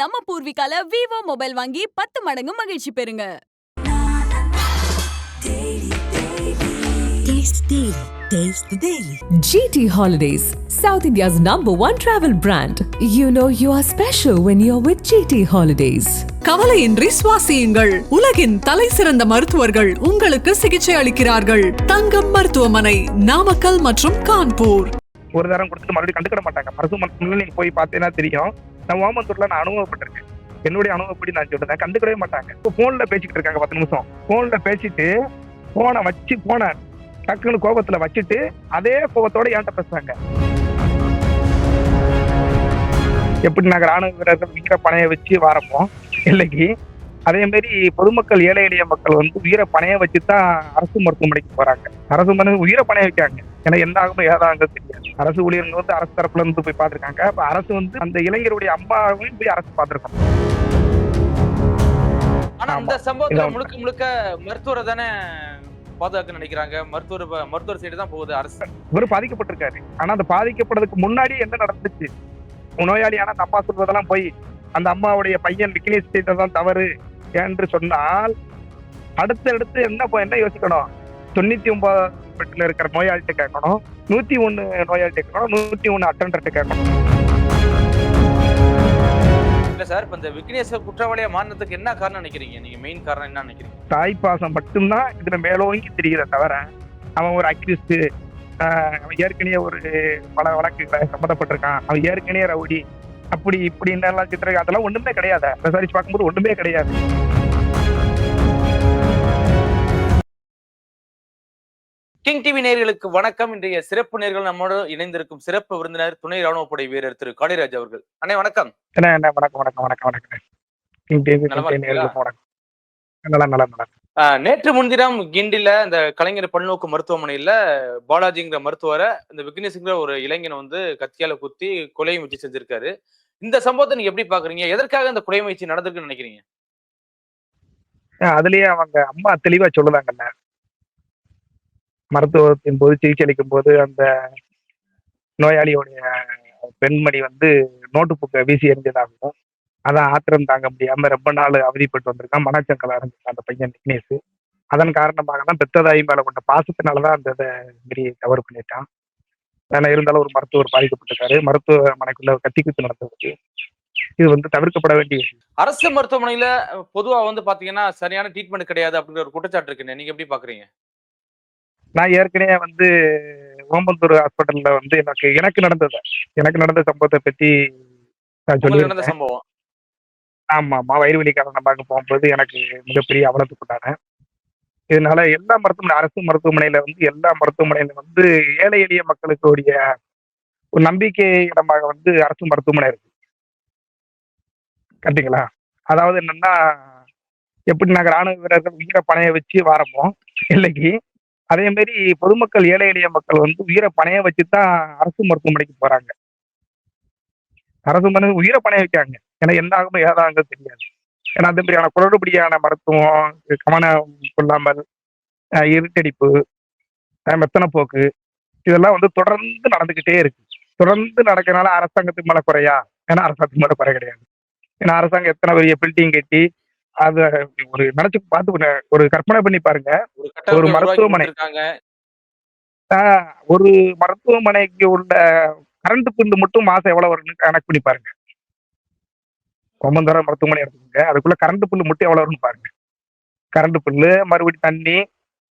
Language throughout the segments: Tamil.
நம்ம பூர்விகால விவோ மொபைல் வாங்கி 10 மடங்கு மகிழ்ச்சி பெறுங்க. Taste the Daily. GT Holidays, South India's #1 travel brand. You know you are special when you're with GT Holidays. கவலையின்றி சுவாசியுங்கள். உலகின் தலை சிறந்த மருத்துவர்கள் உங்களுக்கு சிகிச்சை அளிக்கிறார்கள். தங்கம் மருத்துவமனை, நாமக்கல் மற்றும் கான்பூர். ஒரு தரம் கொடுத்துட்டு மறுபடியும் கண்டுக்கிட மாட்டாங்க. மருத்துவமனை நீங்க போய் பார்த்தீங்கன்னா தெரியும். நான் ஓமந்தூர்ல நான் அனுபவப்பட்டிருக்கேன். என்னுடைய அனுபவப்படி நான் சொல்றேன், கண்டுக்கவே மாட்டாங்க. இப்போ போன்ல பேசிக்கிட்டு இருக்காங்க 10 நிமிஷம். போன்ல பேசிட்டு போன டக்குன்னு கோபத்துல வச்சுட்டு அதே கோபத்தோட என்கிட்ட பேசுறாங்க. எப்படி நாங்க ராணுவ வீரர்கள் வீர பணைய வச்சு வாரப்போம் இல்லைக்கு, அதே மாதிரி பொதுமக்கள் ஏழை எளிய மக்கள் வந்து உயிரை பணைய வச்சுதான் அரசு மருத்துவமனைக்கு போறாங்க. அரசு மருத்துவ உயிரை பணைய வைக்காங்க. ஏன்னா என்ன ஆகுமோ ஏதாங்க தெரியாது. அரசு ஊழியர்கள் வந்து அரசு தரப்புல இருந்து போய் பார்த்திருக்காங்க. அப்ப அரசு வந்து அந்த இளைஞருடைய அம்மாவையும் போய் அரசு பார்த்திருக்கோம். ஆனா இந்த சம்பவத்துல முழுக்க முழுக்க மருத்துவரை தானே பாதுகாக்க நினைக்கிறாங்க. மருத்துவர் சைடு தான் போகுது அரசு. இவரு பாதிக்கப்பட்டிருக்காரு. ஆனா அந்த பாதிக்கப்படுறதுக்கு முன்னாடி என்ன நடந்துச்சு, நோயாளியான அந்த அம்மா சொல்வதெல்லாம் போய் அந்த அம்மாவுடைய பையன் விக்னேஷ் செய்ததான் தவறு என்று சொன்னால் அடுத்து என்ன யோசிக்கணும், 99 பெட்ல இருக்கிற நோயாளிகிட்ட கேட்கணும், 101 நோயாளிகிட்ட கேட்கணும், 101 அட்டெண்டர்கிட்ட கேட்கணும். இல்ல சார், இப்ப இந்த விக்னேஷ் குற்றவாளியா மாறினதுக்கு என்ன காரணம் நினைக்கிறீங்க? நீங்க மெயின் காரணம் என்ன நினைக்கிறீங்க? தாய்ப்பாசம் மட்டும்தான் இதுல மேலோங்கி தெரிகிற தவிர அவன் ஒரு அக்யூஸ்ட், அவன் ஏற்கனவே ஒரு பல வழக்குகளை சம்மந்தப்பட்டிருக்கான், அவன் ஏற்கனவே ரவுடி, அப்படி இப்படி எல்லாம் சித்திர, அதெல்லாம் ஒண்ணுமே கிடையாது. விசாரிச்சு பார்க்கும்போது ஒண்ணுமே கிடையாது. கிங் டிவி நேயர்களுக்கு வணக்கம். இன்றைய சிறப்பு நேயர்கள் நம்மோடு இணைந்திருக்கும் சிறப்பு விருந்தினர் துணை ராணுவப்படை வீரர் திரு காளிராஜ் அவர்கள். அண்ணே வணக்கம். வணக்கம். கிங் டிவி நேற்று முன்தினம் கிண்டில இந்த கலைஞர் பல்நோக்கு மருத்துவமனையில பாலாஜிங்கிற மருத்துவரை இந்த விக்னேஷ்ங்கிற ஒரு இளைஞன் வந்து கத்தியால குத்தி கொலை முயற்சி செஞ்சிருக்காரு. இந்த சம்பவத்தை நீங்க எப்படி பாக்குறீங்க? எதற்காக இந்த கொலை முயற்சி நடந்திருக்குன்னு நினைக்கிறீங்க? அதுலயே அவங்க அம்மா தெளிவா சொல்லுதாங்கல்ல, மருத்துவத்தின் போது சிகிச்சை அளிக்கும் போது அந்த நோயாளியோடைய பெண்மணி வந்து நோட்டு புக்கை வீசி எறிஞ்சதாகவும், அதான் ஆத்திரம் தாங்க முடியாம ரொம்ப நாள் அவதிப்பட்டு வந்திருக்கான், மனச்சங்கலா இருந்திருக்கான் அந்த பையன் விக்னேஷ். அதன் காரணமாக தான் பெத்ததாய் மேல கொண்ட பாசத்தினாலதான் அந்த மாரி தவறு பண்ணிட்டான். ஏன்னா இருந்தாலும் ஒரு மருத்துவர் பாதிக்கப்பட்டிருக்காரு, மருத்துவமனைக்குள்ள கத்தி குத்து நடந்தது. இது வந்து தவிர்க்கப்பட வேண்டிய அரசு மருத்துவமனையில பொதுவா வந்து பாத்தீங்கன்னா சரியான ட்ரீட்மெண்ட் கிடையாது அப்படிங்கிற ஒரு குற்றச்சாட்டு இருக்குன்னு நீங்க எப்படி பாக்குறீங்க? நான் ஏற்கனவே வந்து ஓம்பந்தூர் ஹாஸ்பிட்டல்ல வந்து எனக்கு நடந்த சம்பவத்தை பத்தி நான் சொல்லி சம்பவம். ஆமா, வயிறு வலி காரணமாக போகும்போது எனக்கு மிகப்பெரிய அவலத்துக்குண்டான. இதனால எல்லா அரசு மருத்துவமனையில வந்து எல்லா மருத்துவமனையில வந்து ஏழை எளிய மக்களுக்கு உடைய ஒரு நம்பிக்கை இடமாக வந்து அரசு மருத்துவமனை இருக்கு. கண்டிங்களா? அதாவது என்னன்னா, எப்படி நாங்க ராணுவ வீரர்கள் உயிரை பணைய வச்சு வாரப்போ இல்லைக்கு, அதே மாதிரி பொதுமக்கள் ஏழை எளிய மக்கள் வந்து உயிரை பணைய வச்சுதான் அரசு மருத்துவமனைக்கு போறாங்க. அரசு மருத்துவ உயிரை பணைய வைக்காங்க. ஏன்னா என்ன ஆகுமோ ஏதாங்க தெரியாது. ஏன்னா அந்த மாதிரியான குளறுபடியான மருத்துவம், கவனம் கொள்ளாமல், இருட்டடிப்பு, மெத்தனப்போக்கு, இதெல்லாம் வந்து தொடர்ந்து நடந்துகிட்டே இருக்கு. தொடர்ந்து நடக்கிறதுனால அரசாங்கத்துக்கு மேல குறையா? ஏன்னா அரசாங்கத்துக்கு மேல குறை கிடையாது. ஏன்னா அரசாங்கம் எத்தனை பெரிய பில்டிங் கட்டி அத ஒரு நினைச்சு பார்த்து ஒரு கற்பனை பண்ணி பாருங்க. ஒரு மருத்துவமனைக்கு உள்ள கரண்ட் பில்லு மட்டும் மாசம் எவ்வளவு வரும்னு கணக்கு பண்ணி பாருங்க. ஒம்பந்தரம் மருத்துவமனை எடுத்துக்கோங்க, அதுக்குள்ள கரண்ட் பில்லு மட்டும் எவ்வளவு வரும்னு பாருங்க. கரண்ட் பில்லு, மறுபடி தண்ணி,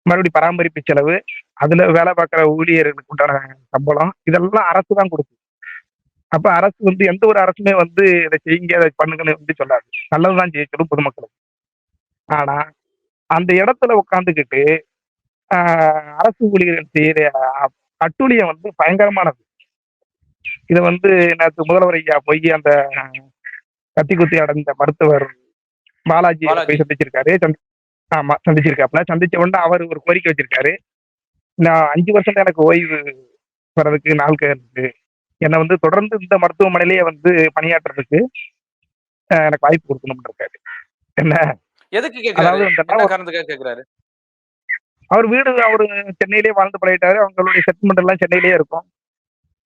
மறுபடி பராமரிப்பு செலவு, அதுல வேலை பார்க்குற ஊழியர்களுக்கு உண்டான சம்பளம், இதெல்லாம் அரசு தான் கொடுக்குது. அப்ப அரசு வந்து எந்த ஒரு அரசுமே வந்து இதை செய்யுங்க, இதை பண்ணுங்கன்னு வந்து சொல்லாது. நல்லதுதான் செய்ய சொல்லும் பொதுமக்களுக்கு. ஆனா அந்த இடத்துல உட்காந்துக்கிட்டு அரசு ஊழியர்கள் செய்யற அட்டூழியம் வந்து பயங்கரமானது. இதை வந்து நேற்று முதல்வர் ஐயா போய் அந்த கத்தி குத்தி அடைந்த மருத்துவர் பாலாஜி போய் சந்திச்சிருக்காரு. சந்திச்சிருக்காப்புல. சந்திச்ச உடனே அவர் ஒரு கோரிக்கை வச்சிருக்காரு, நான் 5 வருஷம் எனக்கு ஓய்வு வர்றதுக்கு நாள் இருக்கு, என்னை வந்து தொடர்ந்து இந்த மருத்துவமனையிலேயே வந்து பணியாற்றுறதுக்கு எனக்கு வாய்ப்பு கொடுக்கணும்னு இருக்காரு. என்ன எதுக்கு கேக்குறாரு? அவர் வீடு அவரு சென்னையிலேயே வாழ்ந்து பழகிட்டாரு. அவங்களுடைய செட்டில்மெண்ட் எல்லாம் சென்னையிலேயே இருக்கும்.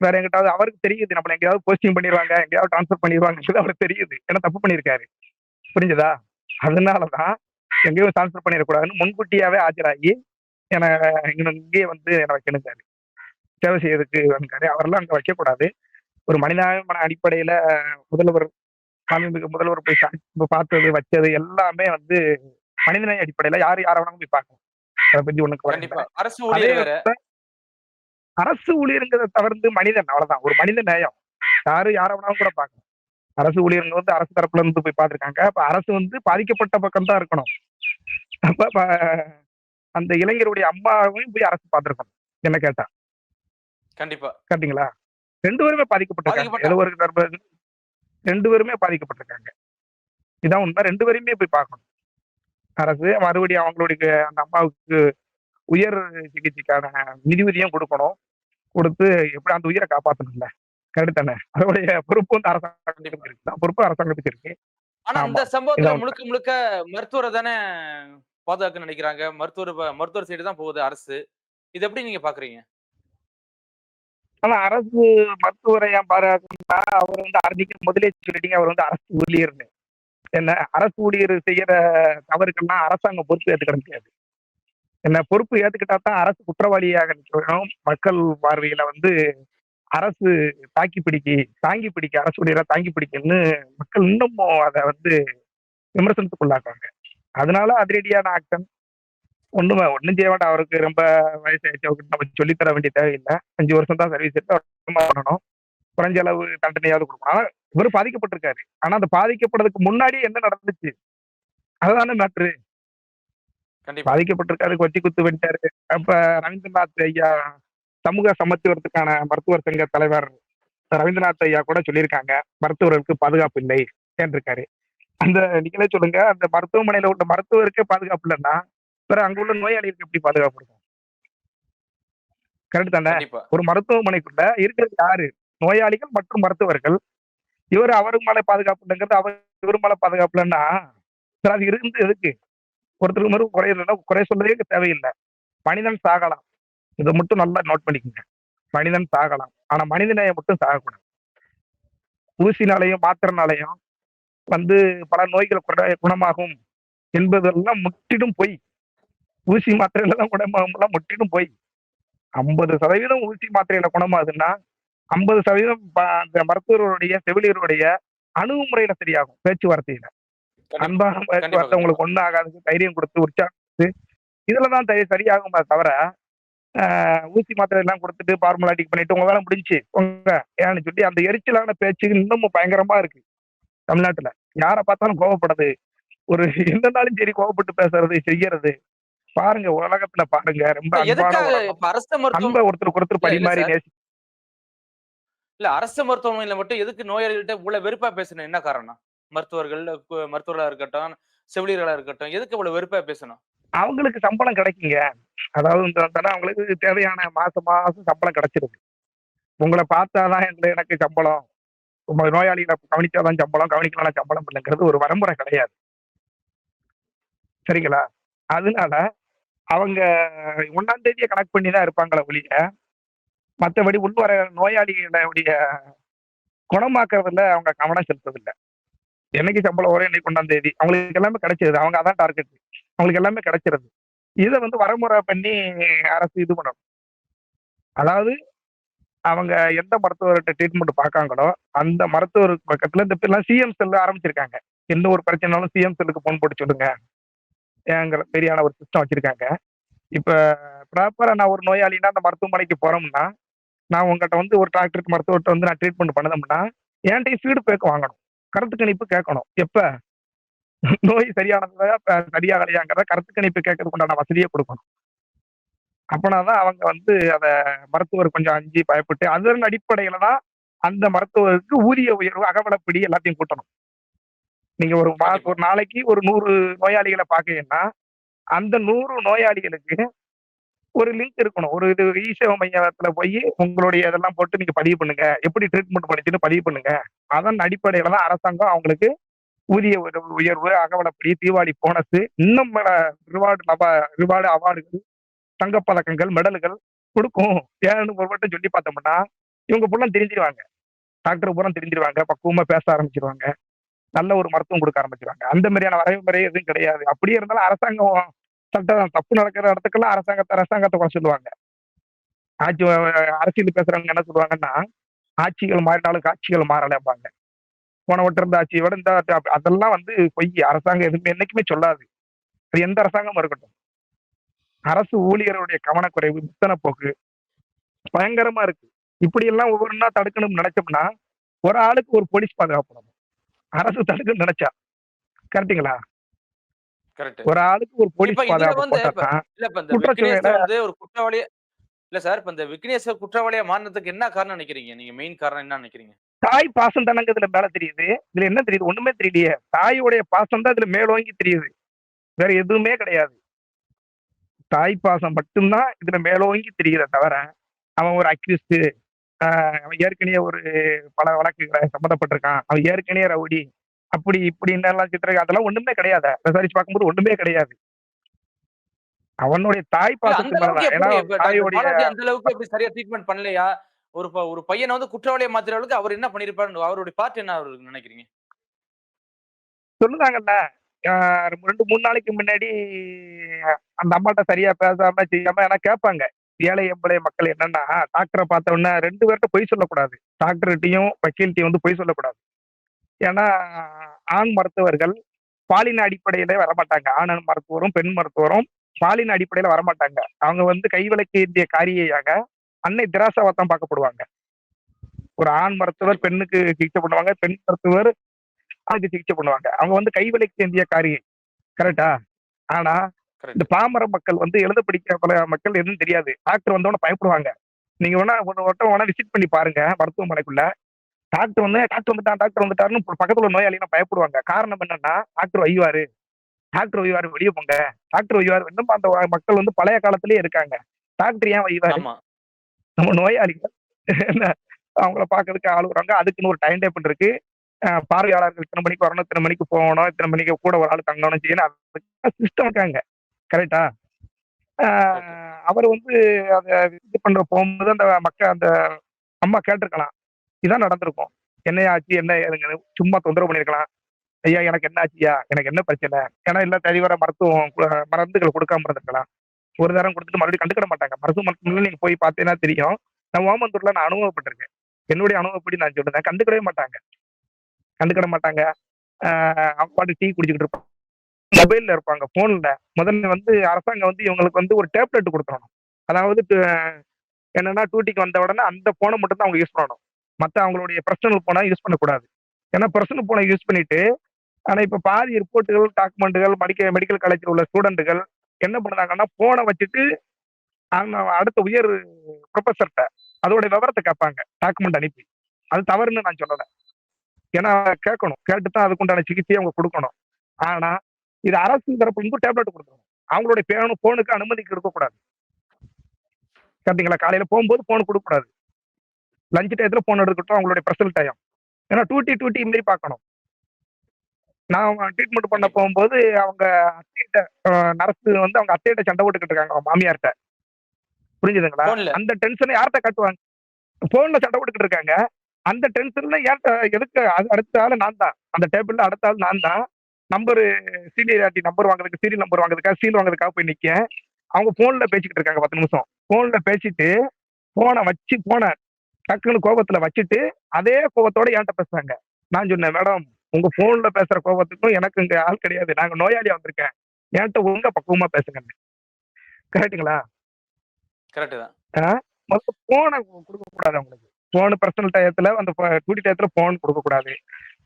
வேற எங்கிட்டாவது அவருக்கு தெரியுது நம்மள எங்கேயாவது போஸ்டிங் பண்ணிடுவாங்க, எங்கேயாவது ட்ரான்ஸ்ஃபர் பண்ணிடுவாங்கன்றது அவருக்கு தெரியுது. ஏன்னா தப்பு பண்ணியிருக்காரு. புரிஞ்சுதா? அதனாலதான் எங்கேயும் ட்ரான்ஸ்ஃபர் பண்ணிடக்கூடாதுன்னு முன்கூட்டியாவே ஆஜராகி என இங்கேயே வந்து என்னை வைக்கணுங்காரு. சேவை செய்யறதுக்கு வந்தாரு. அவரெல்லாம் அங்க வைக்கக்கூடாது. ஒரு மனிதாபிமான அடிப்படையில முதல்வர் மாண்புமிகு முதல்வர் போய் பார்த்தது வச்சது எல்லாமே வந்து மனிதநேய அடிப்படையில யாரு யார வேணாலும் போய் பார்க்கணும். அதை பத்தி ஒண்ணு குறை கண்டிப்பா. இல்லை. அரசு அதே ஊழியர் வேற. அரசு ஊழியருங்கிறத தவிர்த்து மனிதன் அவ்வளவுதான். ஒரு மனித நேயம். யாரு யார வேணாலும் கூட பார்க்கணும். அரசு ஊழியர்கள் வந்து அரசு தரப்புல இருந்து போய் பார்த்திருக்காங்க. அப்ப அரசு வந்து பாதிக்கப்பட்ட பக்கம் தான் இருக்கணும். அப்ப அந்த இளைஞருடைய அம்மாவையும் போய் அரசு பார்த்திருக்கணும் என்ன கேட்டா. கண்டிப்பா. கேட்டீங்களா? 2 பேருமே பாதிக்கப்பட்டிருக்காங்க. ஏதோ ஒரு தரப்பு 2 பேருமே பாதிக்கப்பட்டிருக்காங்க. இதான் உண்மை. 2 பேரையுமே போய் பார்க்கணும். அரசு மறுபடியும் அவங்களுடைய அந்த அம்மாவுக்கு உயர் சிகிச்சைக்கான நிதியுதவியும் கொடுக்கணும். கொடுத்து எப்படி அந்த உயிரை காப்பாற்றணும்ல. கரெக்ட் தானே? அதோடைய பொறுப்பு வந்து அரசாங்கத்துக்கு இருக்கு. பொறுப்பு அரசாங்கத்துக்கு இருக்கு. ஆனா ஆமா. இந்த சம்பவத்துல இதான் உண்மை. முழுக்க முழுக்க மருத்துவரை தானே பாதுகாக்க நினைக்கிறாங்க. மருத்துவர் சைடு தான் போகுது அரசு. இது எப்படி நீங்க பாக்குறீங்க? ஆனா அரசு மருத்துவரை ஏன் பாதுகாக்கணும்னா அவர் வந்து அன்னைக்கு முதலே சொல்லிட்டீங்க அவர் வந்து அரசு ஊழியர்னு. என்ன அரசு ஊழியர் செய்யற தவறுக்கெல்லாம் அரசாங்கம் பொறுப்பு ஏத்துக்கிட முடியாது. என்ன பொறுப்பு ஏத்துக்கிட்டா தான் அரசு குற்றவாளியாக நிற்கணும். மக்கள் பார்வையில வந்து அரசு தாங்கி பிடிக்க அரசு ஊழியரை தாங்கி பிடிக்குன்னு மக்கள் இன்னமும் அதை வந்து விமர்சனத்துக்குள்ளாக்குறாங்க. அதனால அதிரடியான ஆக்ஷன் ஒண்ணும் செய்ய வேண்டாம். அவருக்கு ரொம்ப வயசாயிடுச்சு. அவருக்கு நம்ம சொல்லித்தர வேண்டிய தேவையில்லை. 5 வருஷம் தான் சர்வீஸ் பண்ணணும். குறைஞ்ச அளவு தண்டனையாவது கொடுக்கணும். ஆனா இவரு பாதிக்கப்பட்டிருக்காரு. ஆனா அந்த பாதிக்கப்படுறதுக்கு முன்னாடி என்ன நடந்துச்சு அதுதானே மேட்ரு. கண்டிப்பா. பாதிக்கப்பட்டிருக்காரு, கொச்சி குத்து வெட்டாரு. அப்ப ரவீந்திரநாத் ஐயா சமூக சமத்துவத்துக்கான மருத்துவர் சங்க தலைவர் ரவீந்திரநாத் ஐயா கூட சொல்லியிருக்காங்க மருத்துவர்களுக்கு பாதுகாப்பு இல்லை இருக்காரு. அந்த நீங்களே சொல்லுங்க, அந்த மருத்துவமனையில உள்ள மருத்துவருக்கே பாதுகாப்பு இல்லைன்னா வேற அங்க உள்ள நோயாளிகளுக்கு எப்படி பாதுகாப்பு இருக்கும்? கரெக்ட் தானே? கண்டிப்பா. ஒரு மருத்துவமனைக்குள்ள இருக்கிறது யாரு? நோயாளிகள் மற்றும் மருத்துவர்கள். அவருக்கு மேல பாதுகாப்பு இல்லைங்கிறது இவரு மேல பாதுகாப்பு இல்லைன்னா அது இருந்து எதுக்கு? ஒருத்தருக்கு மறு குறை சொல்லவே தேவையில்லை. மனிதன் சாகலாம். இதை மட்டும் நல்லா நோட் பண்ணிக்கோங்க. மனிதன் சாகலாம். ஆனா மனித நேயம் மட்டும் சாகக்கூடாது. ஊசினாலையும் மாத்திரனாலையும் வந்து பல நோய்கள் குணமாகும் என்பதெல்லாம் முற்றிலும் பொய். ஊசி மாத்திரையில தான் குணமாகும் முற்றிலும் போய் 50% ஊசி மாத்திரையில குணமாகுதுன்னா 50% அந்த மருத்துவருடைய செவிலியருடைய அணுகுமுறையில சரியாகும். பேச்சுவார்த்தையில அன்பான பேச்சுவார்த்தை உங்களுக்கு ஒண்ணும் ஆகாது. தைரியம் கொடுத்து உற்சாகத்து இதுலதான் சரியாகுமே தவிர ஊசி மாத்திரை எல்லாம் கொடுத்துட்டு ஃபார்முலாட்டிக் பண்ணிட்டு உங்க வேலை முடிஞ்சு உங்க ஏன்னு சொல்லி அந்த எரிச்சலான பேச்சு இன்னமும் பயங்கரமா இருக்கு தமிழ்நாட்டுல. யாரை பார்த்தாலும் கோவப்படுறது, ஒரு எந்தனாலும் சரி கோவப்பட்டு பேசுறது செய்யறது பாருங்க. உலகத்துல பாருங்க ரொம்ப அன்பை ஒருத்தருக்கு பரிமாறி நேசி. இல்ல அரசு மருத்துவமனையில மட்டும் எதுக்கு நோயாளிகள்கிட்ட இவ்வளவு வெறுப்பா பேசணும்? என்ன காரணம்? மருத்துவர்களா இருக்கட்டும், செவிலியர்களா இருக்கட்டும், எதுக்கு இவ்வளவு வெறுப்பா பேசணும்? அவங்களுக்கு சம்பளம் கிடைக்குங்க. அதாவது அவங்களுக்கு தேவையான மாசம் சம்பளம் கிடைச்சிருது. உங்களை பார்த்தாதான் எனக்கு சம்பளம், உங்க நோயாளிகளை கவனிச்சாதான் சம்பளம், கவனிக்கலாம் சம்பளம் இல்லைங்கிறது ஒரு வரமுறை கிடையாது. சரிங்களா? அதனால அவங்க 1ஆம் தேதியை கணக்கு பண்ணி தான் இருப்பாங்களே ஒழிய மற்றபடி உள்வர நோயாளிகளுடைய குணமாக்குறதுல அவங்க கவனம் செலுத்ததில்லை. என்னைக்கு சம்பளம் வரும், என்னைக்கு 1ஆம் தேதி அவங்களுக்கு எல்லாமே கிடைச்சிருது. அவங்க அதான் டார்கெட், அவங்களுக்கு எல்லாமே கிடைச்சிருது. இதை வந்து வரமுறை பண்ணி அரசு இது பண்ணணும். அதாவது அவங்க எந்த மருத்துவர்கிட்ட ட்ரீட்மெண்ட் பார்க்காங்களோ அந்த மருத்துவர் பக்கத்துல இந்த இப்பெல்லாம் சிஎம் செல்லு ஆரம்பிச்சிருக்காங்க. எந்த ஒரு பிரச்சனைனாலும் சிஎம் செல்லுக்கு போன் போட்டு சொல்லுங்க ஏங்கிற பெரியான ஒரு சிஸ்டம் வச்சிருக்காங்க. இப்ப ப்ராப்பரா நான் ஒரு நோயாளினா அந்த மருத்துவமனைக்கு போறோம்னா நான் உங்ககிட்ட வந்து ஒரு டாக்டருக்கு மருத்துவர்கிட்ட வந்து நான் ட்ரீட்மெண்ட் பண்ணதோம்னா என்கிட்ட ஃபீட்பேக் வாங்கணும், கருத்து கணிப்பு கேட்கணும். எப்ப நோய் சரியானதா சரியாகலையாங்கிறத கருத்து கணிப்பு கேட்கறதுக்கு உண்டான வசதியை கொடுக்கணும். அப்பனாதான் அவங்க வந்து அத மருத்துவர் கொஞ்சம் அஞ்சு பயப்பட்டு அதன் அடிப்படையில தான் அந்த மருத்துவருக்கு ஊதிய உயர்வு அகவலப்பிடி எல்லாத்தையும் கூட்டணும். நீங்க ஒரு நாளைக்கு ஒரு 100 நோயாளிகளை பாக்கீங்கன்னா அந்த 100 நோயாளிகளுக்கு ஒரு லிங்க் இருக்கணும். ஒரு இது இ-சேவை மையத்துல போய் உங்களுடைய இதெல்லாம் போட்டு நீங்க பதிவு பண்ணுங்க, எப்படி ட்ரீட்மெண்ட் பண்ணிச்சுன்னு பதிவு பண்ணுங்க. அதன் அடிப்படையில தான் அரசாங்கம் அவங்களுக்கு ஊதிய உயர்வு, அகவலப்படி, தீபாவளி போனஸ், இன்னும் ரிவார்டு அவார்டுகள், தங்கப்பதக்கங்கள், மெடல்கள் கொடுக்கும். ஏன்னு ஒரு மட்டும் சொல்லி பார்த்தோம்னா இவங்க பூரா தெரிஞ்சிருவாங்க. டாக்டர் பூரா தெரிஞ்சிருவாங்க. பக்குவமா பேச ஆரம்பிச்சுருவாங்க. நல்ல ஒரு மருத்துவம் குடுக்க ஆரம்பிச்சுருவாங்க. அந்த மாரியான வரைமுறை எதுவும் கிடையாது. அப்படியே இருந்தாலும் அரசாங்கம் சட்டம் தப்பு நடக்கிற இடத்துக்கெல்லாம் அரசாங்கத்த குறை சொல்லுவாங்க. ஆட்சி அரசியல் பேசுறவங்க என்ன சொல்லுவாங்கன்னா, ஆட்சிகள் மாறினாலும் காட்சிகள் மாறலம்பாங்க. போன வட்டம் இருந்த ஆட்சிய விட இந்த அதெல்லாம் வந்து பொய். அரசாங்கம் எதுவுமே என்னைக்குமே சொல்லாது. அது எந்த அரசாங்கமும் இருக்கட்டும். அரசு ஊழியர்களுடைய கவனக்குறைவு, பித்தன போக்கு பயங்கரமா இருக்கு. இப்படியெல்லாம் ஒவ்வொன்னா தடுக்கணும்னு நினைச்சோம்னா, ஒரு ஆளுக்கு ஒரு போலீஸ் பாதுகாப்பு. அரசு தடுக்கணும்னு நினைச்சா. கரெக்ட்டுங்களா? கரெக்ட். ஒரு ஆளுக்கு ஒரு போலீஸ் இப்ப இதுல பாதுகாப்பு வந்து போட்டா தான், இப்ப இந்த விக்னேஷ குற்றச்சூழல வந்து ஒரு குற்றவாளியா இல்ல சார். இப்ப இந்த விக்னேஷ குற்றவாளியா மாறுனதுக்கு என்ன காரணம் நினைக்கிறீங்க? நீங்க மெயின் காரணம் என்ன நினைக்கிறீங்க? தாய் பாசம் தானங்க இதுல மேல தெரியுது. இதுல என்ன தெரியுது? ஒண்ணுமே தெரியலையே. தாயுடைய பாசம் தான் இதுல மேலோங்கி தெரியுது. வேற எதுவுமே கிடையாது. தாய் பாசம் மட்டும் தான் இதுல மேலோங்கி தெரியுதே தவிர, அவன் ஒரு அக்யூஸ்ட், அவன் ஏற்கனவே ஒரு பல வழக்குகள சம்மந்தப்பட்டிருக்கான். அவன் ஏற்கனவே ரவுடி. அப்படி இப்படின்னெல்லாம் அதெல்லாம் ஒண்ணுமே கிடையாதே. விசாரிச்சு பார்க்கும்போது ஒண்ணுமே கிடையாது. அவனுடைய தாய் இல்ல அந்த பாசத்து மேல அளவுக்கு தான். ஏன்னா எப்படி இப்ப டாக்டர் தாயுடைய பாலாஜி அந்த அளவுக்கு எப்படி சரியா ட்ரீட்மெண்ட் பண்ணலையா? ஒரு பையன வந்து குற்றவாளியா மாத்துற அளவுக்கு அவர் என்ன பண்ணியிருப்பாருன்னு அவருடைய பார்ட் என்ன அவருக்கு நினைக்கிறீங்க? சொல்லுதாங்கல்ல. அ 2, 3 நாளைக்கு முன்னாடி அந்த அம்மாட்ட சரியா பேசாம, செய்யாம ஏன்னா கேட்பாங்க. ஏழை எம்பளை மக்கள் என்னன்னா, டாக்டர பார்த்த உடனே 2 பேர்ட்ட பொய் சொல்லக்கூடாது. டாக்டர்கிட்டயும், வக்கீல்ட்டயும் வந்து பொய் சொல்லக்கூடாது. ஏன்னா, ஆண் மருத்துவர்கள் பாலின அடிப்படையில வரமாட்டாங்க. ஆண் மருத்துவரும், பெண் மருத்துவரும் பாலின அடிப்படையில வரமாட்டாங்க. அவங்க வந்து கைவிலக்கு ஏந்திய காரியாக அன்னை தெரசாவா தான் பார்க்கப்படுவாங்க. ஒரு ஆண் மருத்துவர் கண்டிப்பா. பெண்ணுக்கு சிகிச்சை பண்ணுவாங்க. பெண் மருத்துவர் ஆணுக்கு சிகிச்சை பண்ணுவாங்க. அவங்க வந்து கைவிலக்கு ஏந்திய காரியை. கரெக்ட்டா? ஆனா, இந்த கரெக்ட். பாமர மக்கள் வந்து எழுத படிக்க பல மக்கள் எதுவும் தெரியாது. டாக்டர் வந்தோனே பயப்படுவாங்க. நீங்க வேணா ஒரு வட்டம் வேணா விசிட் பண்ணி பாருங்க மருத்துவமனைக்குள்ள. டாக்டர் வந்துட்டாருன்னு பக்கத்துல உள்ள நோயாளிலாம் பயப்படுவாங்க. காரணம் என்னன்னா, டாக்டர் வைவாரு வெளிய போங்க. டாக்டர் வைவாரு இன்னும் அந்த மக்கள் வந்து பழைய காலத்திலேயே இருக்காங்க. டாக்டர் ஏன் வைவாரு? ஆமா. நம்ம நோயாளிகள் என்ன அவங்கள பார்க்கறதுக்கு ஆள் வருவாங்க. அதுக்குன்னு ஒரு டைம் டேபிள் இருக்கு. பார்வையாளர்கள் இத்தனை மணிக்கு வரணும், இத்தனை மணிக்கு போகணும், இத்தனை மணிக்கு கூட ஒரு ஆள் தங்கணும் செய்யணும். அதுக்கு சிஸ்டம் இருக்காங்க. கரெக்ட்டா? ஆ கரெக்ட். அவரு வந்து அத இது பண்ற போகும்போது அந்த அம்மா கேட்டுருக்கலாம். இதான் நடந்திருக்கும். என்னய்யா ஆச்சு? என்ன ஏதுங்கன்னு சும்மா தொந்தரவு பண்ணியிருக்கலாம். ஐயா எனக்கு என்ன ஆச்சுய்யா? எனக்கு என்ன பிரச்சனை? ஏன்னா இல்ல சரிவர மருந்துகள் குடுக்காம இருந்திருக்கலாம். ஒரு தரம் குடுத்துட்டு மறுபடியும் கண்டுக்கிட மாட்டாங்க. மருத்துவமனையில நீங்க போய் பார்த்தீங்கன்னா தெரியும். நான் ஓமந்தூர்ல நான் அனுபவப்பட்டுருக்கேன். என்னுடைய அனுபவப்படி நான் சொல்றேன். கண்டுக்கிடவே மாட்டாங்க. கண்டுக்கிட மாட்டாங்க. அவங்க பாட்டுக்கு டீ குடிச்சுக்கிட்டு இருப்பாங்க. மொபைல்ல இருப்பாங்க. ஃபோன்ல. முதல்ல வந்து அரசாங்கம் வந்து இவங்களுக்கு வந்து ஒரு டேப்லெட் குடுத்துறணும். அதாவது என்னன்னா டியூட்டிக்கு வந்த உடனே அந்த ஃபோன மட்டும் தான் அவங்க யூஸ் பண்ணணும். மத்த அவங்களுடைய பர்சனல் ஃபோன யூஸ் பண்ணக்கூடாது. ஏன்னா பர்சனல் ஃபோன யூஸ் பண்ணிட்டு, ஆனா இப்ப பாதி ரிப்போர்ட்டுகள், டாக்குமெண்டுகள் மெடிக்கல் காலேஜ்ல உள்ள ஸ்டூடண்ட்டுகள் என்ன பண்ணுறாங்கன்னா, ஃபோன வச்சுட்டு அடுத்த உயர் புரொஃபசர்ட்ட அதோட விவரத்த கேட்பாங்க. டாக்குமெண்ட் அனுப்பி. அது தவறுன்னு நான் சொல்லல. ஏன்னா கேட்கணும். கேட்டு தான் அதுக்குண்டான சிகிச்சைய அவங்க குடுக்கணும். ஆனா, இது அரசு தரப்புல இருந்து டேப்லெட் குடுக்கணும். அவங்களுடைய ஃபோனுக்கு அனுமதி குடுக்கக்கூடாது. கேட்டீங்களா? காலையில போகும்போது ஃபோன் குடுக்கக்கூடாது. லஞ்ச் டயத்துல ஃபோன் எடுக்கட்டும் அவங்களுடைய பர்சனல் டைம். ஏன்னா டியூட்டி மாரி பார்க்கணும். நான் ட்ரீட்மெண்ட் பண்ண கண்டிப்பா. போகும்போது அவங்க அத்தைட்ட நர்ஸ் வந்து அவங்க அத்தைட்ட சண்டை போட்டுக்கிட்டு இருக்காங்க அவங்க மாமியார்ட்ட. புரிஞ்சுதுங்களா? ஃபோன்ல. அந்த டென்ஷன யார்ட்ட காட்டுவாங்க? ஃபோன்ல சண்டை போட்டுக்கிட்டு இருக்காங்க. அந்த டென்ஷன்ல ஏன்ட்ட எதுக்கு அடுத்த ஆளு நான் தான். அந்த டேபிள்ல அடுத்த ஆள் நான் தான். நம்பரு சீனியாரிட்டி நம்பர் வாங்குறதுக்கு சீரியல் நம்பர் வாங்குறதுக்காக சீல் வாங்குறதுக்காக போய் நிக்கேன். அவங்க ஃபோன்ல பேசிக்கிட்டு இருக்காங்க 10 நிமிஷம். ஃபோன்ல பேசிட்டு ஃபோன டக்குன்னு கோபத்துல வச்சுட்டு, அதே கோவத்தோட என்ட்ட பேசுறாங்க. நான் சொன்னேன், "மேடம் உங்க ஃபோன்ல பேசுற கோவத்துக்கும் எனக்கு இங்க ஆள் கிடையாது. நாங்க நோயாளியா வந்திருக்கேன். என்ட்ட ஒழுங்கா பக்குவமா பேசுங்கன்னு." கரெக்ட்டுங்களா? கரெக்ட் தான். ஆ மொதல்ல ஃபோன குடுக்கக்கூடாது அவங்களுக்கு. ஃபோனு பர்சனல் டயத்துல அந்த டியூட்டி டயத்துல ஃபோன் குடுக்கக்கூடாது.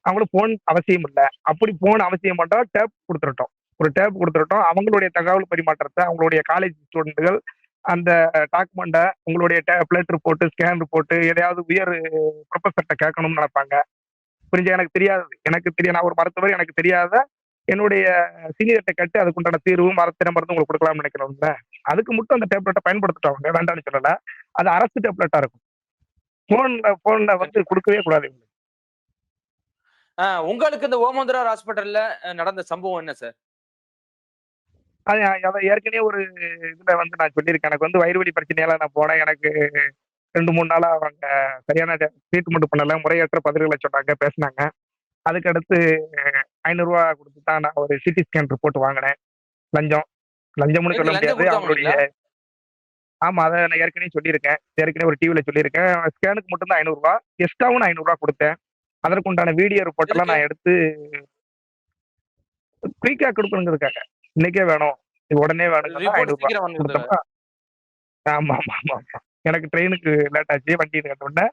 அவங்களுக்கு ஃபோன் அவசியம் இல்ல. அப்படி ஃபோன் அவசியம் பட்டா டேப் குடுத்துறட்டும். ஒரு டேப் குடுத்துறட்டும். அவங்களுடைய தகவல் பரிமாற்றத்த அவங்களுடைய காலேஜ் ஸ்டூடண்ட்கள் அந்த டாக்குமெண்ட்ட உங்களுடைய பிளட் ரிப்போர்ட், ஸ்கேன் ரிப்போர்ட் எதையாவது உயர் புரொஃபசர்ட்ட கேட்கணும்னு நெனைப்பாங்க. புரிஞ்சா? எனக்கு தெரியாது. நான் ஒரு மருத்துவர். எனக்கு தெரியாத என்னுடைய சீனியர்ட்ட கேட்டு அதுக்குண்டான தீர்வு, மருந்து உங்களுக்கு குடுக்கலாம்னு நெனைக்கிறோம்ல. அதுக்கு மட்டும் அந்த டேப்லெட்ட பயன்படுத்தட்டும் அவங்க. வேண்டாம்னு சொல்லல. அது அரசு டேப்லெட்டா இருக்கும். ஃபோன்ல வந்து கண்டிப்பா. குடுக்கவே கூடாது. உங்களுக்கு இந்த ஓமந்தூரார் ஹாஸ்பிட்டல்ல நடந்த சம்பவம் என்ன சார்? அத ஏற்கனவே ஒரு இதுல வந்து நான் சொல்லியிருக்கேன். எனக்கு வந்து வயிறு வலி பிரச்சனையால நான் போனேன். எனக்கு 2, 3 நாளா அவங்க சரியான ட்ரீட்மெண்ட் பண்ணல. முறையற்ற பதில்கள சொன்னாங்க, பேசுனாங்க. அதுக்கு அடுத்து ரூ. 500 குடுத்து தான் நான் ஒரு சிடி ஸ்கேன் ரிப்போர்ட் வாங்குனேன். லஞ்சம். லஞ்சம்னு எதுக்கு சொல்ல லஞ்சம் முடியாது. குடுத்து அவங்களுடைய வாங்குனீங்களா? ஆமா. அத நான் ஏற்கனவே சொல்லியிருக்கேன். ஏற்கனவே ஒரு டிவில சொல்லியிருக்கேன். ஸ்கேனுக்கு மட்டும் தான் ரூ. 500. எக்ஸ்ட்ராவும் நான் ரூ. 500 குடுத்தேன். அதற்குண்டான வீடியோ ரிப்போர்ட் எல்லாம் எதுக்கு? நான் எடுத்து குயிக்கா குடுக்கணுங்கிறதுக்காக. இன்னைக்கே வேணும். இது உடனே வேணும்னு சொன்னா ரூ. ரிப்போர்ட் 500 சீக்கிரம் வாங்குறதுக்காக. குடுத்தோம்னா ஆமாமாமாமா. எனக்கு ட்ரெயினுக்கு லேட் ஆச்சு. வண்டி கேட்டவுடனே,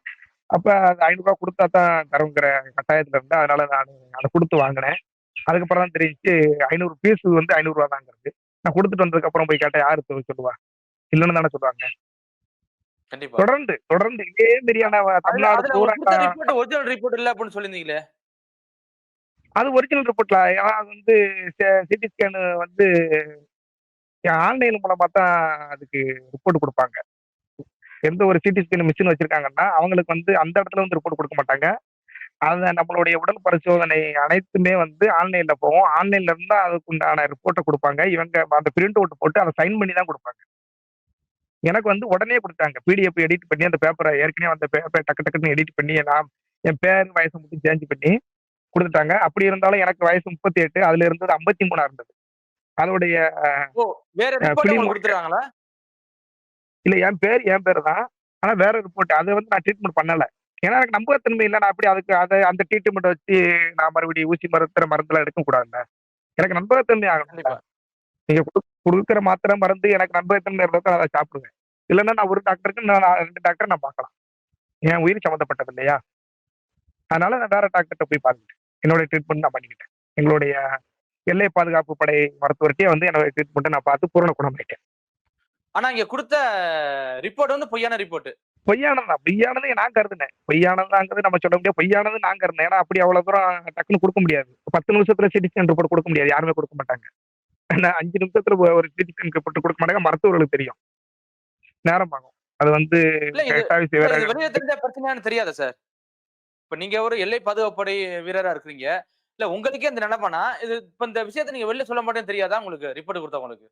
அப்ப அது ரூ. 500 குடுத்தா தான் தருங்கிற கட்டாயத்துல இருந்தேன். அதனால நானு அத குடுத்து வாங்குனேன். அதுக்கப்புறம் தான் தெரிஞ்சுச்சு 500 பீஸ் வந்து ரூ. 500 தாங்கிறது. நான் குடுத்துட்டு வந்ததுக்கு அப்புறம் போய் கேட்டா யாரு சொல்லுவா? இல்லன்னு தானே சொல்லுவாங்க. கண்டிப்பா. தொடர்ந்து, தொடர்ந்து இதே மாரியான அதுல தமிழ்நாடு அதுல அவங்க பூரா குடுத்த ரிப்போர்ட் ஒரிஜினல் ரிப்போர்ட் இல்ல அப்படின்னு சொல்லியிருந்தீங்களே. அது ஒரிஜினல் ரிப்போர்ட்ல. ஏன்னா அது வந்து சிடி ஸ்கேன் வந்து ஆன்லைன் மூலமா தான் அதுக்கு ரிப்போர்ட் குடுப்பாங்க. எந்த ஒரு சிடி ஸ்கேன் மிஷின் வச்சிருக்காங்கன்னா, அவங்களுக்கு வந்து அந்த இடத்துல வந்து ரிப்போர்ட் குடுக்க மாட்டாங்க. அத நம்மளுடைய உடல் பரிசோதனை அனைத்துமே வந்து ஆன்லைன்ல போகும். ஆன்லைன்ல இருந்தா அதுக்குண்டான ரிப்போர்ட்ட குடுப்பாங்க. இவங்க அந்த பிரிண்ட் அவுட் போட்டு அத சைன் பண்ணி தான் குடுப்பாங்க. எனக்கு வந்து உடனே குடுத்தாங்க. பிடிஎஃப் எடிட் பண்ணி அந்த பேப்பர ஏற்கனவே அந்த பேப்பர டக்கு டக்குன்னு எடிட் பண்ணி என் பேரு, வயச மட்டும் சேஞ்ச் பண்ணி குடுத்துட்டாங்க. அப்படி இருந்தாலும் எனக்கு வயசு 38. அதுல இருந்தது 53 இருந்தது. அதோடைய ஓ! வேற ரிப்போர்ட் ஃபிலிம் உங்களுக்கு குடுத்துருவாங்களா? இல்ல என் பேரு தான். ஆனா வேற ரிப்போர்ட். அத வந்து நான் ட்ரீட்மெண்ட் பண்ணல. ஏன்னா எனக்கு நம்பகத்தன்மை இல்ல. நான் எப்படி அதுக்கு அந்த ட்ரீட்மெண்ட்ட வச்சு நான் மறுபடியும் ஊசி மருந்தெல்லாம் எடுக்கக் கூடாதுல்ல. எனக்கு நம்பகத்தன்மை ஆகணும்ல. கண்டிப்பா. நீங்க குடுக்குற மாத்திரை, மருந்து எனக்கு நம்பகத்தன்மை இருந்தா தான் அத சாப்பிடுவேன். இல்லன்னா நான் ஒரு டாக்டருக்கு நான் 2 டாக்டர நான் பார்க்கலாம். என் உயிர் சம்மந்தப்பட்டது இல்லையா? அதனால நான் வேற டாக்டர்ட்ட போய் பார்த்துக்கிட்டேன். என்னோட ட்ரீட்மெண்ட் நான் பண்ணிக்கிட்டேன். எங்களுடைய எல்லை பாதுகாப்பு படை மருத்துவர்ட்டயே வந்து என்னோட ட்ரீட்மெண்ட்ட நான் பார்த்து பூரண குணமாயிட்டேன். ஆனா இங்க குடுத்த ரிப்போர்ட் வந்து பொய்யான ரிப்போர்ட். பொய்யானது தான். பொய்யானது நான் கருதினேன். பொய்யானதுதாங்கிறது நம்ம சொல்ல முடியாது. பொய்யானது நான் கருதினேன். ஏன்னா அப்படி அவ்வளவு தூரம் டக்குன்னு குடுக்க முடியாது. 10 நிமிஷத்துல சிடி ஸ்கேன் ரிப்போர்ட் குடுக்க முடியாது. யாருமே குடுக்க மாட்டாங்க. ஏன்னா 5 நிமிஷத்துல ஒரு சிடி ஸ்கேன் ரிப்போர்ட் குடுக்க மாட்டாங்க. மருத்துவர்களுக்கு தெரியும். நேரம் ஆகும். அது வந்து இல்ல இது கரெக்டாவே இல்ல இது வெளிய தெரிஞ்சா பிரச்சனையான்னு தெரியாதா சார்? இப்ப நீங்க ஒரு எல்லை பாதுகாப்பு படை வீரரா இருக்கிறீங்க. இல்ல உங்களுக்கே இந்த நிலைமைனா, இது இப்ப இந்த விஷயத்த நீங்க வெளில சொல்ல மாட்டேன்னு தெரியாதா உங்களுக்கு? ரிப்போர்ட் குடுத்தவங்களுக்கு?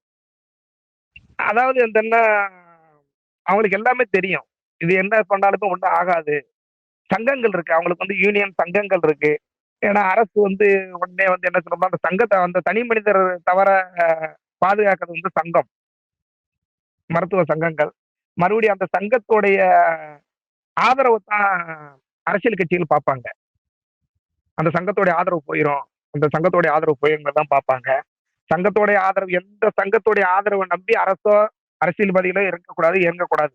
அதாவது அந்த என்ன அவங்களுக்கு எல்லாமே தெரியும். இது என்ன பண்ணாலுமே ஒண்ணும் ஆகாது. சங்கங்கள் இருக்கு. அவங்களுக்கு வந்து யூனியன் சங்கங்கள் இருக்கு. ஏன்னா அரசு வந்து உடனே வந்து என்ன சொல்லணும்னா, அந்த சங்கத்த அந்த தனி மனிதர் தவற பாதுகாக்கிறது வந்து சங்கம். மருத்துவ சங்கங்கள். மறுபடியும் அந்த சங்கத்தோடைய ஆதரவ தான் அரசியல் கட்சிகள் பார்ப்பாங்க. அந்த சங்கத்தோட ஆதரவு போயிரும். அந்த சங்கத்தோட ஆதரவு போயிரும்னு தான் பார்ப்பாங்க. சங்கத்தோடைய ஆதரவு எந்த சங்கத்தோடைய ஆதரவ நம்பி அரசோ, அரசியல்வாதிகளோ இருக்கக்கூடாது, இயங்கக்கூடாது.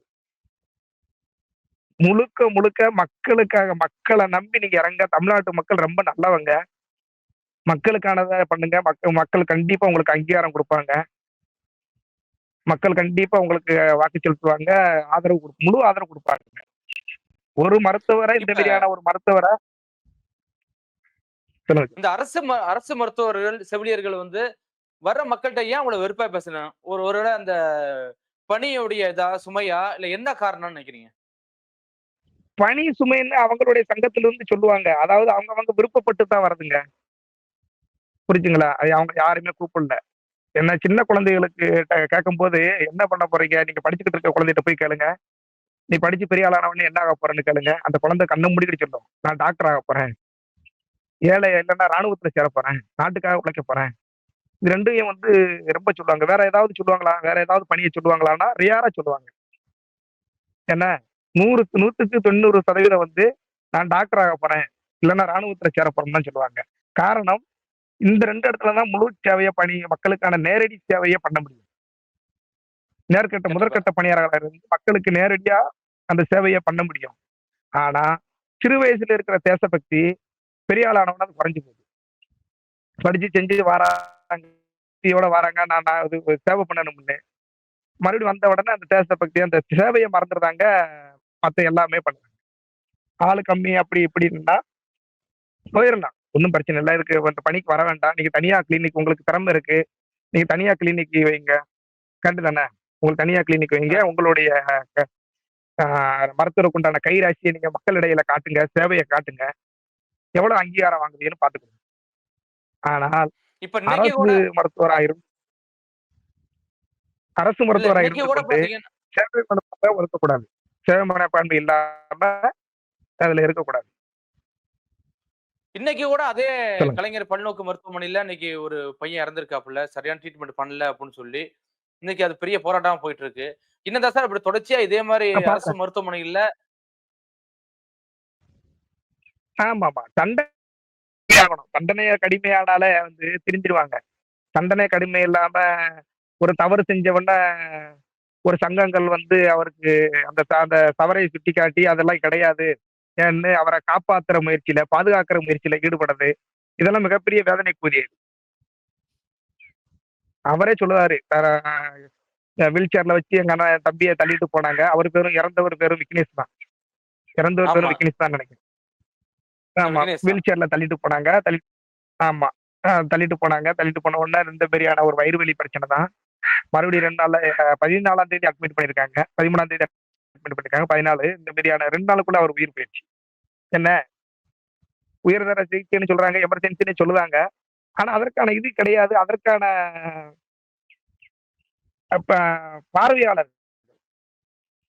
முழுக்க முழுக்க மக்களுக்காக மக்கள நம்பி நீங்க இறங்க. தமிழ்நாட்டு மக்கள் ரொம்ப நல்லவங்க. மக்களுக்கானத பண்ணுங்க. மக்கள் கண்டிப்பா உங்களுக்கு அங்கீகாரம் குடுப்பாங்க. மக்கள் கண்டிப்பா உங்களுக்கு வாக்கு செலுத்துவாங்க. முழு ஆதரவு குடுப்பாங்க. ஒரு மருத்துவர இந்த இப்ப மாரியான ஒரு மருத்துவர சொல்லுங்க. இந்த அரசு மருத்துவர்கள், செவிலியர்கள் வந்து வர்ற மக்கள்ட்ட ஏன் அவ்வளவு வெறுப்பா பேசணும்? ஒருவேள அந்த பணியுடைய சுமையா? இல்ல என்ன காரணம்னு நினைக்கிறீங்க? பணி சுமைன்னு அவங்களுடைய சங்கத்திலிருந்து சொல்லுவாங்க. அதாவது அவங்க விருப்பப்பட்டு தான் வருதுங்க. புரியுதுங்களா? அது அவங்க யாருமே கூப்பிடல. என்ன சின்ன குழந்தைகளுக்கு கேட்கும்போது, "என்ன பண்ண போறீங்க? நீங்க படிச்சுக்கிட்டு இருக்க குழந்தைட்ட போய் கேளுங்க. நீ படிச்சு பெரிய ஆளான உடனே என்ன ஆகப் போறன்னு கேளுங்க." அந்த குழந்தை கண்ண மூடிக்கிட்டு சொல்லும். "நான் டாக்டர் ஆகப் போறேன். ஏழை இல்லன்னா ராணுவத்துல சேரப் போறேன். நாட்டுக்காக உழைக்கப் போறேன்." இது 2யும் வந்து ரொம்ப சொல்லுவாங்க. வேற ஏதாவது சொல்லுவாங்களா? வேற ஏதாவது பணிய சொல்லுவாங்களான்னா, ரேரா சொல்லுவாங்க. என்ன 100க்கு 90% வந்து நான் டாக்டர் ஆகப் போறேன். இல்லன்னா ராணுவத்துல சேரப் போறேன்னு தான் சொல்லுவாங்க. காரணம் இந்த 2 இடத்துல தான் முழு சேவைய மக்களுக்கான நேரடி சேவைய பண்ண முடியும். கண்டிப்பா. முதற்கட்ட பணியாளர்களா இருந்து மக்களுக்கு நேரடியா அந்த சேவைய பண்ண முடியும். ஆனா, சிறு வயசுல இருக்கிற தேசபக்தி பெரிய ஆள் ஆனவுடனே அது குறைஞ்சு போகுது. படிச்சு செஞ்சு வாராங்க. பக்தியோட வாராங்க. நான் நான் இது சேவை பண்ணணும்னு. மறுபடியும் வந்த உடனே அந்த தேசபக்தி, அந்த சேவைய மறந்துடுறாங்க. மத்த எல்லாமே பண்றாங்க. ஆளு கம்மி அப்படி இப்படின்னா போயிரலாம். ஒண்ணும் பிரச்சனை இல்ல. இதுக்கு அந்த பணிக்கு வர வேண்டாம். நீங்க தனியா கிளினிக் உங்களுக்கு திறமை இருக்கு. நீங்க தனியா கிளினிக் வைங்க. கரெக்ட் தானே? உங்களுக்கு தனியா கிளினிக் வைங்க. கரெக்ட். உங்களுடைய அ மருத்துவருக்கு உண்டான கைராசிய நீங்க மக்களிடையில காட்டுங்க. சேவைய காட்டுங்க. எவ்வளவு அங்கீகாரம் வாங்குறீங்கன்னு பார்த்துக்கோங்க. ஆனால் இப்ப இன்னைக்கு அரசு கூட மருத்துவரா இருந்து அரசு இல்ல மருத்துவரா இன்னைக்கு இருந்து கூட கொண்டு பாத்தீங்கன்னா சேவை மருத்துவரை ஒதுக்கக்கூடாது. சேவை மனப்பான்மை இல்லாம அதுல இருக்கக்கூடாது. இன்னைக்கு கூட அதே சொல்லுங்க. கலைஞர் பல்நோக்கு மருத்துவமனையில இன்னைக்கு ஒரு பையன் இறந்திருக்காப்புல. சரியான ட்ரீட்மெண்ட் பண்ணல அப்படின்னு சொல்லி. இன்னைக்கு அது பெரிய போராட்டமா போயிட்டு இருக்கு. என்னதான் சார் இப்படி தொடர்ச்சியா இதே மாரி அரசு பாக்குறேன். மருத்துவமனைகள்ல ஆமாமா. ஆகணும். தண்டனைய கடுமையானாலே வந்து திருந்திருவாங்க. தண்டனை கடுமை இல்லாம ஒரு தவறு செஞ்சவன ஒரு சங்கங்கள் வந்து அவருக்கு அந்த தவறை சுட்டிக்காட்டி அதெல்லாம் கிடையாது. ஏன்னு அவர காப்பாத்துற முயற்சியில, பாதுகாக்கிற முயற்சியில ஈடுபடுறது. இதெல்லாம் மிகப்பெரிய வேதனைக்குரியது. அவரே சொல்லுவாரு. வீல் சேர்ல வச்சு எங்க அண்ணன் என் தம்பிய தள்ளிட்டு போனாங்க. அவரு பேரும் இறந்தவர் பேரும் விக்னேஷ் தான். இறந்தவர் பேரும் ஆமா. விக்னேஷ் தான் நெனைக்கிறேன். ஆமா. விக்னேஷ் தான். வீல் சேர்ல தள்ளிட்டு போனாங்க. ஆமா. தள்ளிட்டு போனாங்க. தள்ளிட்டு போன உடனே இந்த மாரியான ஒரு வயிறு வலி பிரச்சனை தான். மறுபடியும் 2 நாள்ல 14ஆம் தேதி அட்மிட் பண்ணியிருக்காங்க. 13ஆம் தேதி அட்மிட் பண்ணியிருக்காங்க. 14 இந்த மாரியான 2 நாளுக்குள்ள அவர் உயிர் போயிருச்சு. என்ன உயர்தர சிகிச்சைன்னு சொல்றாங்க, எமர்ஜென்சின்னு சொல்லுவாங்க. ஆனா அதற்கான இது கிடையாது. அதற்கான அப்ப பார்வையாளர்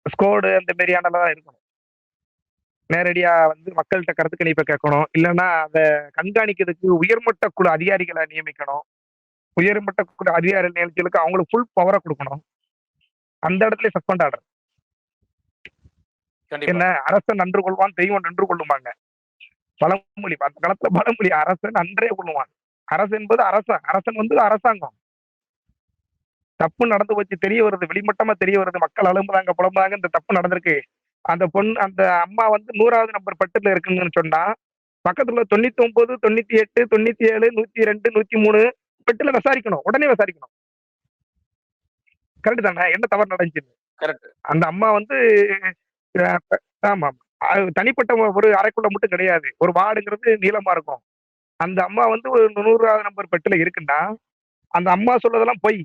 ஸ்குவாடு அந்த மாரியானலாம் இருக்கணும். நேரடியா வந்து மக்கள்ட்ட கருத்து கணிப்ப கேட்கணும். இல்லன்னா அத கண்காணிக்கிறதுக்கு உயர்மட்ட குழு அதிகாரிகள நியமிக்கணும். உயர்மட்ட குழு அதிகாரிகள் நியமிச்சதுக்கு அவங்களுக்கு ஃபுல் பவர குடுக்கணும். அந்த இடத்துலயே சஸ்பெண்ட் ஆர்டர். கண்டிப்பா. என்ன அரசன் நன்று கொள்வான், தெய்வம் நன்று கொள்ளுமாங்க. பழமொழி. அந்த காலத்துல பழமொழி. அரசன் அன்றே கொள்ளுவான். அரசு என்பது அரசன். அரசன் வந்து அரசாங்கம். தப்பு நடந்து போச்சு தெரிய வருது. வெளிமட்டமா தெரிய வருது. மக்கள் அலும்புறாங்க, புலம்புறாங்க. இந்த தப்பு நடந்திருக்கு. அந்த அம்மா வந்து 100வது நம்பர் பெட்டுல இருக்குங்கன்னு சொன்னா, பக்கத்துல 99, 98, 97, 102, 103 பெட்டுல விசாரிக்கணும். உடனே விசாரிக்கணும். கரெக்ட் தானே? என்ன தவறு நடந்துச்சுன்னு. கரெக்ட். அந்த அம்மா வந்து அ ஆமாமா. அது தனிப்பட்ட ஒரு அறைக்குள்ள மட்டும் கிடையாது. ஒரு வார்டுங்கிறது நீளமா இருக்கும். அந்த அம்மா வந்து ஒரு 100வது நம்பர் பெட்டுல இருக்குன்னா, அந்த அம்மா சொல்றதெல்லாம் பொய்.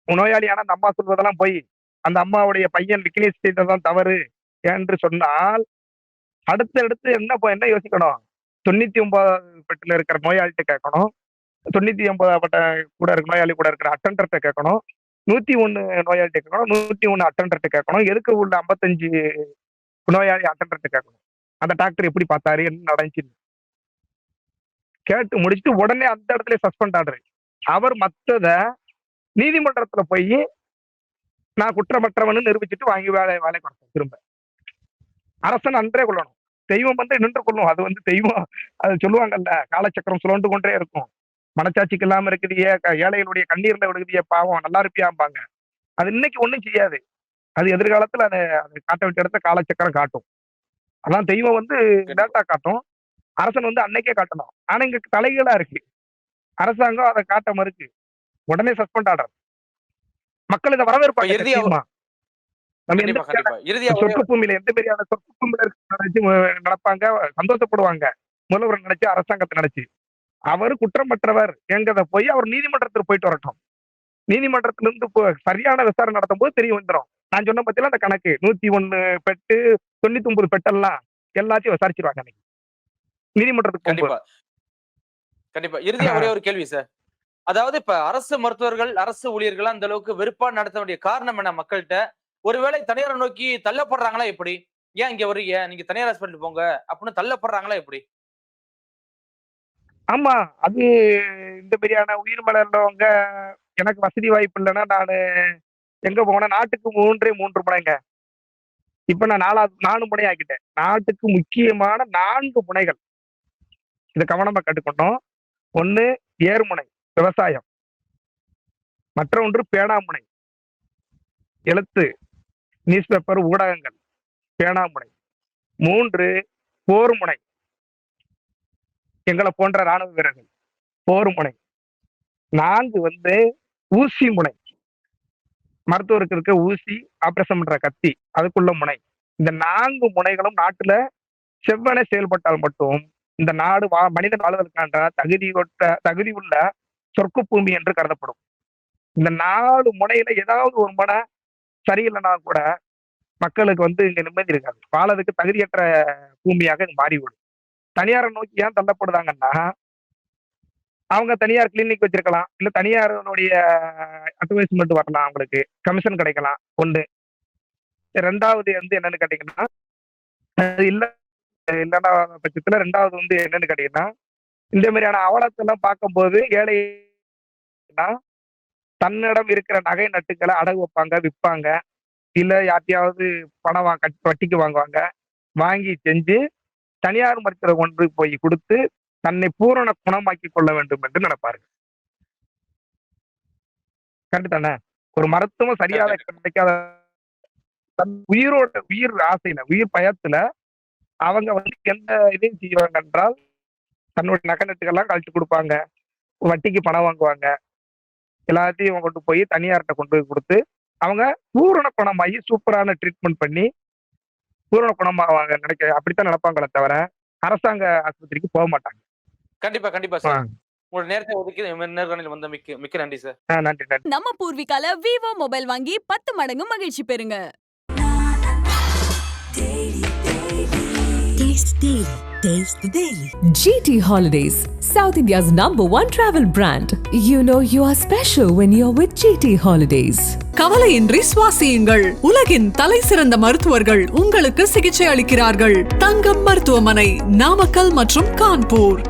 நோயாளியான அந்த அம்மா சொல்வதெல்லாம் பொய். அந்த அம்மாவுடைய பையன் விக்னேஷ் செய்ததுதான் தவறு என்று சொன்னால், அடுத்து என்ன யோசிக்கணும்? 99வது பெட்டுல இருக்கிற நோயாளிட்ட கேட்கணும். 99 பட்ட கூட இருக்க நோயாளி கூட இருக்கிற அட்டெண்டர்ட்ட கேட்கணும். 101 நோயாளிட்ட கேட்கணும். 101 அட்டெண்டர்ட்ட கேட்கணும். எதுக்கு உள்ள 55 நோயாளி அட்டெண்டர்ட்ட கேட்கணும். அந்த டாக்டர் எப்படி பார்த்தாரு? என்ன நடந்துச்சுன்னு. கேட்டு முடிச்சுட்டு உடனே அந்த இடத்துல சஸ்பெண்ட் ஆர்டர். அவர் மத்தத நீதிமன்றத்துல போய் நான் குற்றமற்றவன்னு நிரூபிச்சுட்டு வாங்கி வேலை கொடுத்தேன் திரும்ப. அரசன் அன்றே கொள்ளணும். தெய்வம் வந்து நின்று கொள்ளும். அது வந்து தெய்வம். அது சொல்லுவாங்கல்ல, காலச்சக்கரம் சுழண்டு கொண்டே இருக்கும். மனச்சாட்சிக்கு இல்லாம இருக்குதியே, ஏழைகளுடைய கண்ணீர்ல விடுதிய பாவம் நல்லா இருப்பியாம்பாங்க. அது இன்னைக்கு ஒண்ணும் செய்யாது. அது எதிர்காலத்துல அதை காட்ட வேண்டிய இடத்த காலச்சக்கரம் காட்டும். அதான் தெய்வம் வந்து கண்டிப்பா. லேட்டா காட்டும். அரசன் வந்து அன்னைக்கே காட்டணும். ஆனா இங்க தலைகீழா இருக்கு. அரசாங்கம் அதை காட்ட மறுக்கு. உடனே சஸ்பெண்ட் ஆர்டர். மக்கள் இதை இப்ப வரவேற்பாங்க இறுதியா நிச்சயமா. நம்ம எந்த கண்டிப்பா, கண்டிப்பா. இறுதியா சொர்க்க பூமியில எந்த மாதிரியான சொர்க்க பூமியில நினைச்சு நடப்பாங்க, சந்தோஷப்படுவாங்க. முதல்வர் நினைச்சு, அரசாங்கத்தை நினைச்சு. அவரு குற்றமற்றவர் என்கிறத போய் அவர் நீதிமன்றத்தில் போயிட்டு வரட்டும். நீதிமன்றத்துல இருந்து சரியான விசாரணை நடத்தும் போது தெரிய வந்துடும். நான் சொன்ன பத்தில அந்த கணக்கு 101 பெட்டு, 99 பெட்டெல்லாம் எல்லாத்தையும் விசாரிச்சிருவாங்க அன்னைக்கு. நீதிமன்றத்துக்கு கண்டிப்பா. கண்டிப்பா. இறுதியா ஒரே ஒரு கேள்வி சார். அதாவது இப்ப அரசு மருத்துவர்கள், அரசு ஊழியர்கள் அந்த அளவுக்கு வெறுப்பா நடத்த வேண்டிய காரணம் என்ன மக்கள்ட்ட? ஒருவேளை தனியாரை நோக்கி தள்ளப்படுறாங்களா எப்படி? ஏன் இங்க வர்றீங்க? நீங்க தனியார் ஹாஸ்பிட்டல் போங்க அப்படின்னு தள்ளப்படுறாங்களா எப்படி? ஆமா. அது இந்த மாதிரியான உயிர் மலர்ந்தவங்க எனக்கு வசதி வாய்ப்பு இல்லைன்னா நானு எங்க போனேன்? நாட்டுக்கு 3 முனைங்க. இப்ப நான் 4 முனை ஆக்கிட்டேன். நாட்டுக்கு முக்கியமான 4 முனைகள். இதை கவனமா கேட்டுக்கணும். 1 ஏர்முனை விவசாயம், மற்றொன்று பேனாமுனை எழுத்து, நியூஸ் பேப்பர் ஊடகங்கள் பேனாமுனை, 3 போர் முனை எங்களை போன்ற ராணுவ வீரர்கள் போர் முனை, 4 வந்து ஊசி முனை மருத்துவருக்கு இருக்க ஊசி ஆபரேஷன் பண்ற கத்தி அதுக்குள்ள முனை. இந்த 4 முனைகளும் நாட்டுல செவ்வனே செயல்பட்டால் மட்டும் இந்த நாடு மனிதன் வாழ்வதற்கான தகுதி உள்ள சொர்க்க பூமி என்று கருதப்படும். இந்த 4 முனையில ஏதாவது ஒரு முனை சரியில்லைன்னா கூட மக்களுக்கு வந்து இங்க நிம்மதி இருக்காது. வாழறதுக்கு தகுதியற்ற பூமியாக இது மாறிவிடும். தனியாரை நோக்கி ஏன் தள்ளப்படுதாங்கன்னா, அவங்க தனியார் கிளினிக் வச்சிருக்கலாம். இல்ல தனியாருடைய அட்வைஸ்மெண்ட் வரலாம். அவங்களுக்கு கமிஷன் கிடைக்கலாம். 1 ரெண்டாவது வந்து என்னன்னு கேட்டீங்கன்னா, அது இல்லன்னா பட்சத்துல ரெண்டாவது வந்து என்னன்னு கேட்டீங்கன்னா, இந்த மாதிரியான அவலத்தெல்லாம் பார்க்கும்போது ஏழைனா தன்னிடம் இருக்கிற நகை நட்டுக்களை அடகு வைப்பாங்க, விற்பாங்க. இல்ல யார்ட்டையாவது பணம் வட்டிக்கு வாங்குவாங்க. வாங்கி செஞ்சு தனியார் மருத்துவரை கொண்டு போய் கொடுத்து தன்னை பூரண குணமாக்கி கொள்ள வேண்டும் என்று நினைப்பார்கள். கரெக்ட் தானே? ஒரு மருத்துவம் சரியாக கிடைக்காத தன் உயிர் ஆசையில, உயிர் பயத்துல அவங்க வந்து எந்த இதையும் செய்வாங்க என்றால், தன்னுடைய நகை நட்டுகள்லாம் கழிச்சு கொடுப்பாங்க, வட்டிக்கு பணம் வாங்குவாங்க, எல்லாத்தையும் கொண்டு போய் தனியார்கிட்ட கொண்டு போய் கொடுத்து அவங்க பூரண குணமாகி சூப்பரான ட்ரீட்மெண்ட் பண்ணி பூரண குணமாவாங்க அப்படித்தான் நினைப்பாங்களே தவிர அரசாங்க ஆஸ்பத்திரிக்கு போக மாட்டாங்க. கண்டிப்பா கண்டிப்பா சார். உங்களோட நேரத்தை ஒதுக்கி நேர்காணலில் வந்த மிக்க நன்றி சார். நன்றி நன்றி. நம்ம பூர்விகால விவோ மொபைல் வாங்கி 10 மடங்கு மகிழ்ச்சி பெறுங்க. Taste the Daily. GT Holidays, South India's #1 travel brand. You know you are special when you're with GT Holidays. கவலையின்றி சுவாசியுங்கள். உலகின் தலை சிறந்த மருத்துவர்கள் உங்களுக்கு சிகிச்சை அளிக்கிறார்கள். தங்கம் மருத்துவமனை, நாமக்கல் மற்றும் கான்பூர்.